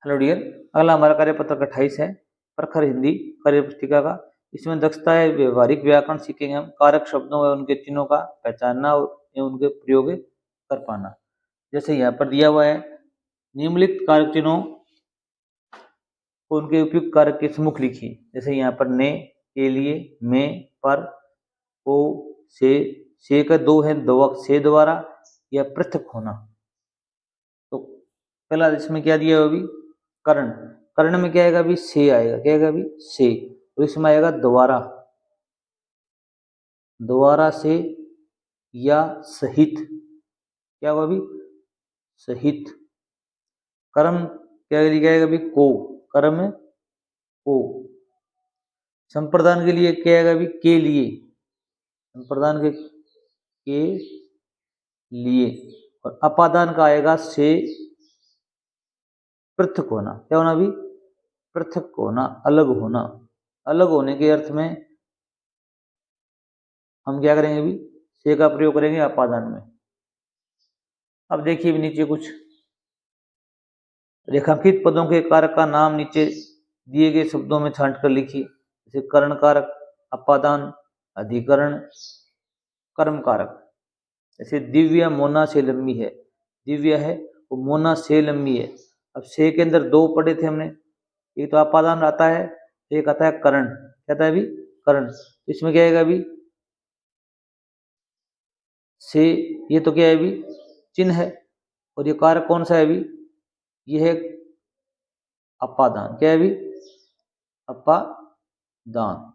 Hello dear, अगला हमारा कार्यपत्र का 28 है प्रखर हिंदी कार्य पुस्तिका का। इसमें दक्षता है व्यवहारिक व्याकरण सीखेंगे हम, कारक शब्दों व उनके चिन्हों का पहचानना एवं उनके प्रयोग कर पाना। जैसे यहाँ पर दिया हुआ है, निम्नलिखित कारक चिन्हों को उनके उपयुक्त कारक के सम्मुख लिखिए। जैसे यहाँ पर ने, के लिए, में, पर, को, से का दो है, दो से द्वारा या पृथक होना। तो पहला इसमें क्या दिया है अभी, कर्ण। कर्ण में क्या आएगा अभी, से आएगा। क्या आएगा अभी, से। और इसमें आएगा द्वारा, द्वारा से या सहित। क्या होगा अभी, सहित। कर्म क्या लिखा आएगा अभी, को। कर्म को। संप्रदान के लिए क्या आएगा अभी, के लिए। संप्रदान के लिए। और अपादान का आएगा से पृथक होना। क्या होना अभी, पृथक होना, अलग होना। अलग होने के अर्थ में हम क्या करेंगे अभी, से का प्रयोग करेंगे अपादान में। अब देखिए भी नीचे कुछ रेखांकित पदों के कारक का नाम नीचे दिए गए शब्दों में छांट कर लिखिए। जैसे कर्ण कारक, अपादान, अधिकरण, कर्म कारक। जैसे दिव्या मोना से लंबी है, दिव्या है वो मोना से लंबी है। अब से के अंदर दो पढ़े थे हमने, एक तो अपादान आता है, एक आता है कर्ण। क्या आता है अभी, कर्ण। इसमें क्या आएगा अभी, से, ये तो क्या है अभी, चिन्ह है। और ये कारक कौन सा है अभी, ये है अपादान। क्या है अभी, अपादान।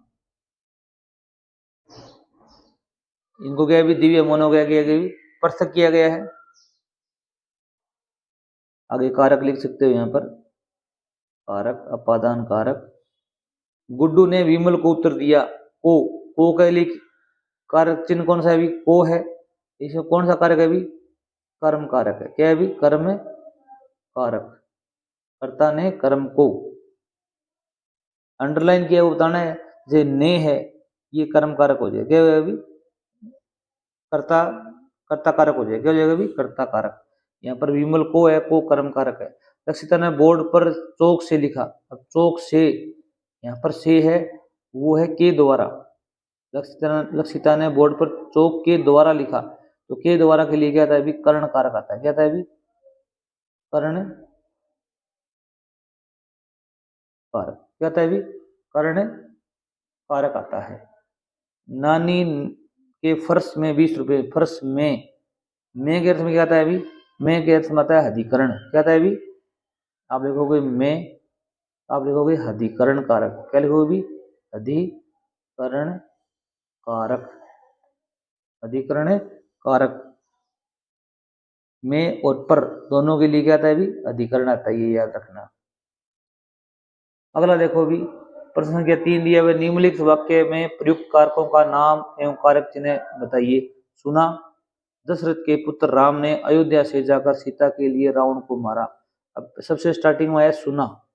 इनको क्या है अभी, दिव्य मोन हो गया, क्या अभी पृथक किया गया है। आगे कारक लिख सकते हो यहाँ पर, कारक, अपादान कारक। गुड्डू ने विमल को उत्तर दिया, को का लिख, कारक चिन्ह कौन सा है अभी, को है। इसमें कौन सा कारक है अभी, कर्म कारक है। क्या है अभी, कर्म कारक। कर्ता ने कर्म को अंडरलाइन किया वो बताना है। जो ने है ये कर्म कारक हो जाएगा। क्या है अभी, कर्ता, कर्ता कारक हो जाएगा। क्या हो जाएगा अभी, कर्ता कारक। यहाँ पर विमल को है, को कर्म कारक है। लक्षिता ने बोर्ड पर चौक से लिखा। अब चौक से, यहाँ पर से है वो है के द्वारा। लक्षिता ने बोर्ड पर चौक के द्वारा लिखा। तो के द्वारा के लिए क्या आता है अभी, कर्ण कारक आता है। क्या आता है अभी, कर्ण कारक। क्या आता है अभी, कर्ण कारक आता है। नानी के फर्श में 20 रुपए, फर्श में के अर्थ में क्या आता है अभी, में के अर्थ में आता है अधिकरण। क्या आता है अभी, आप लिखोगे में, आप लिखोगे अधिकरण कारक। क्या लिखोगे अभी, अधिकरण कारक। अधिकरण कारक में और पर दोनों के लिए क्या आता है अभी, अधिकरण आता है। ये याद रखना। अगला देखो अभी, प्रश्न संख्या 3 दिया हुआ, निम्नलिखित वाक्य में प्रयुक्त कारकों का नाम एवं कारक चिन्ह बताइए। सुना, दशरथ के पुत्र राम ने अयोध्या से जाकर सीता के लिए रावण को मारा। अब सबसे स्टार्टिंग में आया सुना,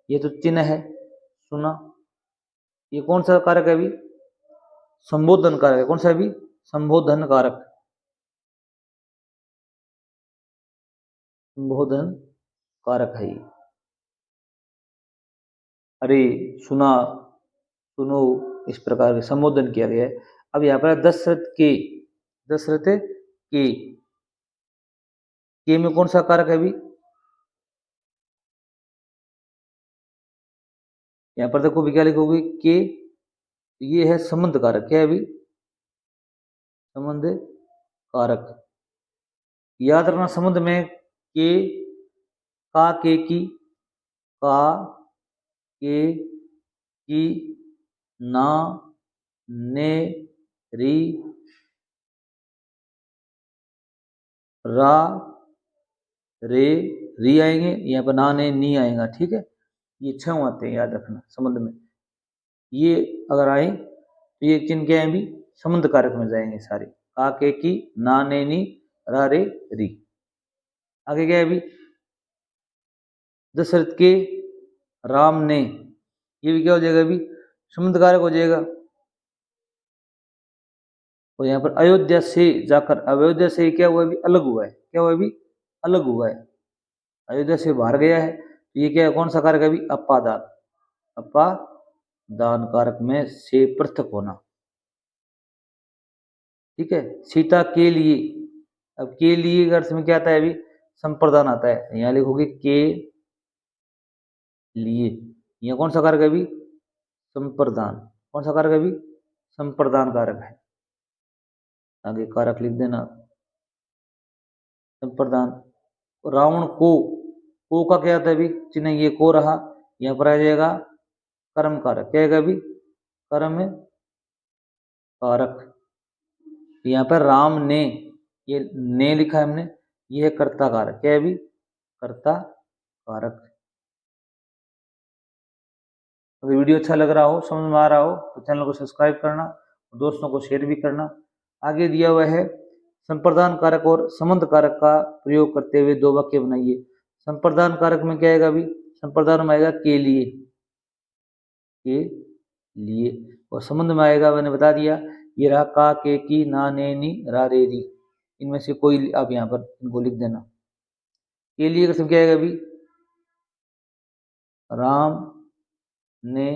ये तो चिन्ह है सुना। ये कौन सा कारक है अभी, संबोधन कारक है। कौन सा अभी, संबोधन कारक। संबोधन कारक है ये। अरे सुना, सुनो, इस प्रकार के संबोधन किया गया है। अब यहाँ पर दशरथ के, दशरथ के में कौन सा कारक है अभी, यहाँ पर देखो क्या लिखोगे, के, ये है संबंध कारक। क्या है अभी, संबंध कारक। याद रखना संबंध में के, का, के की, का, के की, ना, ने, री, रा, रे, री आएंगे। यहाँ पर ना, ने, नी आएगा। ठीक है, ये 6 आते हैं, याद रखना संबंध में। ये अगर आए तो ये चिन्ह क्या है अभी, संबंध कारक में जाएंगे सारे। का, के की, ना, ने, नी, रा, रे, री। आगे क्या है अभी, दशरथ के, राम ने, ये भी क्या हो जाएगा अभी, संबंध कारक हो जाएगा। और यहाँ पर अयोध्या से जाकर, अयोध्या से क्या हुआ अभी, अलग हुआ है। क्या हुआ अभी, अलग हुआ है। अयोध्या से बाहर गया है, तो ये क्या है, कौन सा कारक है अभी, अपादान, अपादान कारक में से पृथक होना। ठीक है, सीता के लिए, अब के लिए अर्थ में क्या आता है अभी, संप्रदान आता है, यहाँ लिखोगे के लिए, यहाँ कौन सा कारक है अभी, संप्रदान, कौन सा कारक है अभी, संप्रदान कारक है, आगे कारक लिख देना संप्रदान। रावण को का क्या आता है अभी, चिन्ह ये को रहा, यहाँ पर आ जाएगा कर्म कारक, क्या है अभी, कर्म कारक, यहाँ पर राम ने, ये ने लिखा है हमने, ये है कर्ता कारक, क्या है अभी, कर्ता कारक। अगर वीडियो अच्छा लग रहा हो, समझ में आ रहा हो, तो चैनल को सब्सक्राइब करना, दोस्तों को शेयर भी करना। आगे दिया हुआ है, संप्रदान कारक और संबंध कारक का प्रयोग करते हुए दो वाक्य बनाइए। संप्रदान कारक में क्या आएगा अभी, संप्रदान में आएगा के लिए, और संबंध में आएगा, मैंने बता दिया, ये रहा का, के, की, ना, ने, नी, रा, रे, री, इनमें से कोई आप यहाँ पर इनको लिख देना। के लिए का सब क्या आएगा अभी, राम ने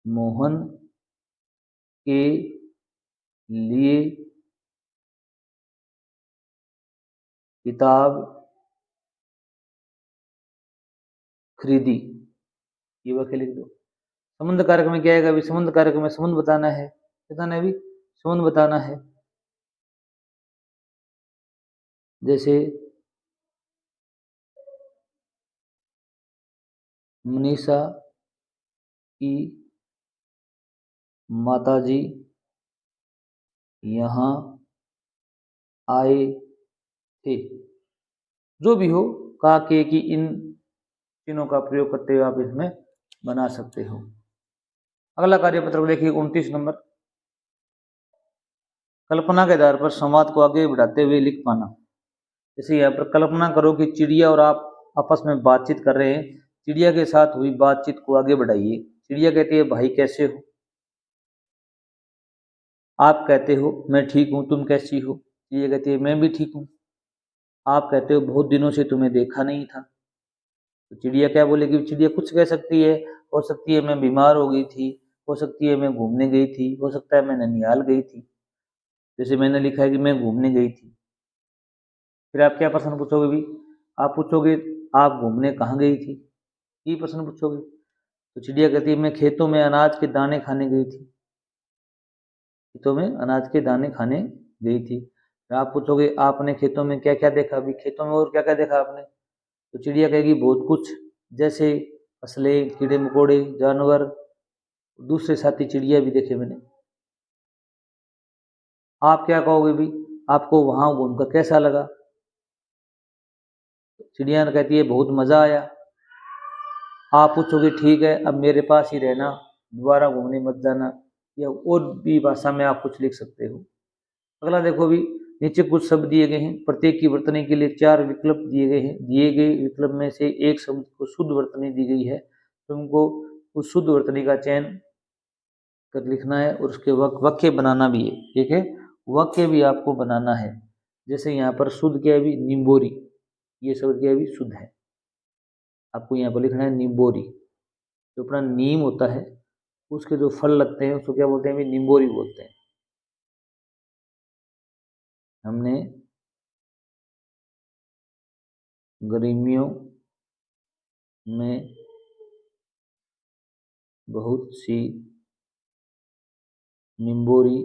मोहन के लिए किताब खरीदी, ये वाक्य लिख दो। संबंध कारक में क्या आएगा अभी, संबंध कारक में संबंध बताना है, बताना है अभी, संबंध बताना है, जैसे मनीषा की माताजी यहाँ आए थे, जो भी हो, का, के, की, इन तीनों का प्रयोग करते हुए आप इसमें बना सकते हो। अगला कार्यपत्र को देखिए 29 नंबर, कल्पना के आधार पर संवाद को आगे बढ़ाते हुए लिख पाना। जैसे यहाँ पर कल्पना करो कि चिड़िया और आप आपस में बातचीत कर रहे हैं, चिड़िया के साथ हुई बातचीत को आगे बढ़ाइए। चिड़िया कहती है भाई कैसे हो, आप कहते हो मैं ठीक हूँ, तुम कैसी हो, चिड़िया कहती है मैं भी ठीक हूँ, आप कहते हो बहुत दिनों से तुम्हें देखा नहीं था। तो चिड़िया क्या बोलेगी, चिड़िया कुछ कह सकती है, हो सकती है मैं बीमार हो गई थी, हो सकती है मैं घूमने गई थी, हो सकता है मैं ननिहाल गई थी, जैसे मैंने लिखा है कि मैं घूमने गई थी। फिर आप क्या प्रश्न पूछोगे भी, आप पूछोगे आप घूमने कहाँ गई थी, ये प्रश्न पूछोगे। तो चिड़िया कहती है मैं खेतों में अनाज के दाने खाने गई थी, खेतों में अनाज के दाने खाने गई थी। फिर आप पूछोगे आपने खेतों में क्या क्या देखा, अभी खेतों में और क्या क्या देखा आपने, तो चिड़िया कहेगी बहुत कुछ, जैसे फसलें, कीड़े मकोड़े, जानवर, दूसरे साथी चिड़िया भी देखे मैंने। आप क्या कहोगे भी, आपको वहां घूमकर कैसा लगा, चिड़िया कहती है बहुत मजा आया। आप पूछोगे ठीक है अब मेरे पास ही रहना, दोबारा घूमने मत जाना, या और भी भाषा में आप कुछ लिख सकते हो। अगला देखो भी, नीचे कुछ शब्द दिए गए हैं, प्रत्येक की वर्तनी के लिए 4 विकल्प दिए गए हैं, दिए गए विकल्प में से एक शब्द को शुद्ध वर्तनी दी गई है, तुमको उस शुद्ध वर्तनी का चयन कर लिखना है और उसके वाक्य बनाना भी है। ठीक है, वाक्य भी आपको बनाना है। जैसे यहाँ पर शुद्ध क्या है भी, निम्बोरी, ये शब्द क्या है भी, शुद्ध है, आपको यहाँ पर लिखना है निम्बोरी। जो अपना नीम होता है उसके जो फल लगते हैं उसको क्या बोलते हैं भी, निम्बोरी बोलते हैं। हमने गर्मियों में बहुत सी निम्बोरी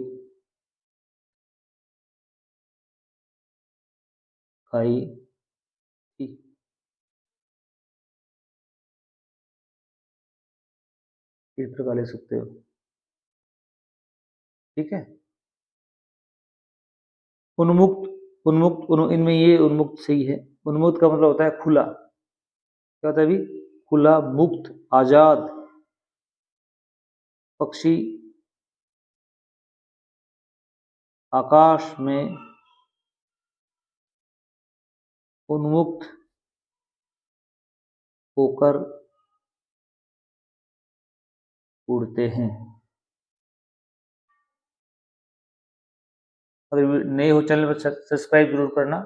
खाई थी। इस प्रकार ले सकते हो। ठीक है, इनमें ये उन्मुक्त सही है। उन्मुक्त का मतलब होता है खुला, क्या होता है भी, खुला, मुक्त, आजाद। पक्षी आकाश में उन्मुक्त होकर उड़ते हैं। अगर नए हो चैनल पर सब्सक्राइब जरूर करना।